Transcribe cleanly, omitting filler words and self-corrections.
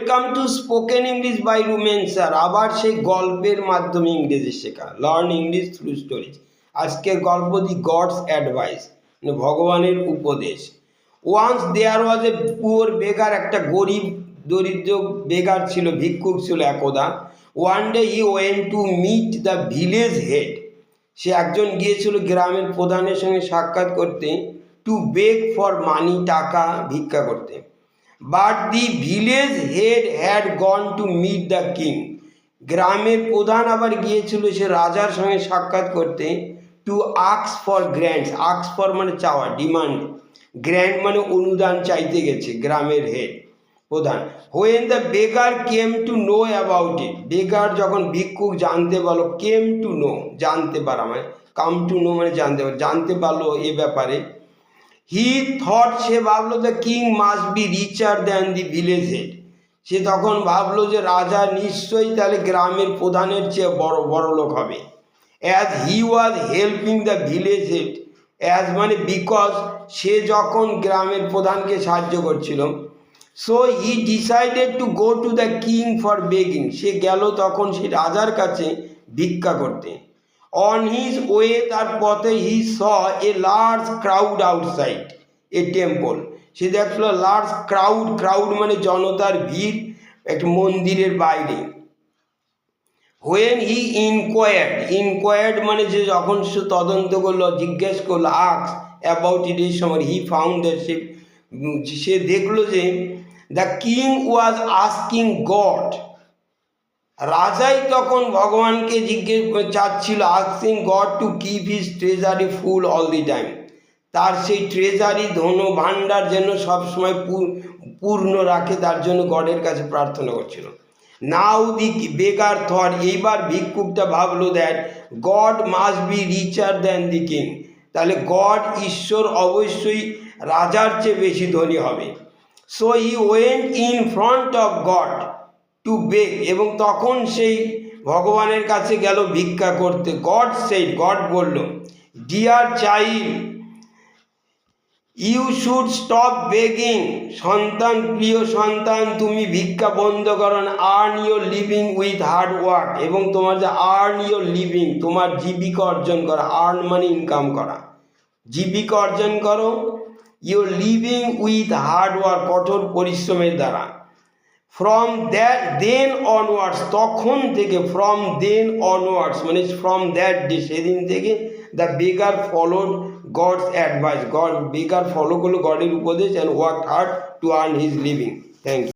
Welcome to spoken English by Rumen sir. আবার সেই গল্পের মাধ্যমে ইংরেজি শেখা, লার্ন ইংলিশ থ্রু স্টোরিজ। আজকের গল্প দি গডস অ্যাডভাইস, মানে ভগবানের উপদেশ। Once there was a poor বেগার, একটা গরিব দরিদ্র বেগার ছিল, ভিক্ষুক ছিল একদা। One day he went to meet the village head, সে একজন গিয়েছিল গ্রামের প্রধানের সঙ্গে সাক্ষাৎ করতে, টু বেগ ফর মানি, টাকা ভিক্ষা করতে। But the village head had gone to meet the king, গ্রামের প্রধান আবার গিয়েছিল সে রাজার সঙ্গে সাক্ষাৎ করতে, টু আক্স ফর গ্র্যান্টস, আক্স ফর মানে চাওয়া, ডিমান্ড, গ্র্যান্ট মানে অনুদান চাইতে গেছে গ্রামের হেড প্রধান। When the beggar came to know about it, beggar যখন ভিক্ষুক জানতে পারলো, কেম টু নো জানতে পারা, মানে কাম টু নো মানে জানতে পারলো এ ব্যাপারে। হি থট, সে ভাবলো the king must be richer than the village head, সে তখন ভাবলো যে রাজা নিশ্চয়ই তাহলে গ্রামের প্রধানের চেয়ে বড় লোক হবে। As he was helping the village head, as মানে বিকজ, সে যখন গ্রামের প্রধানকে সাহায্য করছিল। So he decided to go to the king for begging, সে গেল তখন সেই রাজার কাছে ভিক্ষা করতে। অন হিজ ওয়ে, তার পথে, he saw a large crowd outside a temple, সে দেখলো লার্জ ক্রাউড, ক্রাউড মানে জনতার ভিড়, একটা মন্দিরের বাইরে। হোয়েন হি ইনকোয়ার্ড মানে যে যখন সে তদন্ত করলো, জিজ্ঞেস করলো, আক্স অ্যাবাউট ইট, এই সময় হি ফাউন্ড দ্যাট, সে দেখলো যে the king was asking God, রাজাই তখন ভগবানকে জিজ্ঞেস চাচ্ছিল, asking God to keep his treasury full all the time, তার সেই ট্রেজারি ধন ভাণ্ডার যেন সবসময় পূর্ণ রাখে, তার জন্য গডের কাছে প্রার্থনা করছিল। নাও দি বেগার থট, এইবার ভিক্ষুকটা ভাবলো that God must be richer than the king, তাহলে গড ঈশ্বর অবশ্যই রাজার চেয়ে বেশি ধনী হবে। So he went in front of God to beg, এবং তখন সেই ভগবানের কাছে গেল ভিক্ষা করতে। গড সেই, গড বলল, dear child you should stop begging, সন্তান, প্রিয় সন্তান, তুমি ভিক্ষা বন্ধ করো। Earn your living with hard work, এবং তোমার যে আর্ন ইয়োর লিভিং, তোমার জীবিকা অর্জন করা, আর্ন মানে ইনকাম করা, জীবিকা অর্জন করো, your living with hard work, কঠোর পরিশ্রমের দ্বারা। ফ্রম দ্যাট দেন অনওয়ার্ডস, তখন থেকে, ফ্রম দেন অনওয়ার্ডস মানে ফ্রম দ্যাট ডে, সেদিন থেকে the beggar followed God's advice, beggar follow করলো গডের উপদেশ, and work hard to earn his living. Thank you.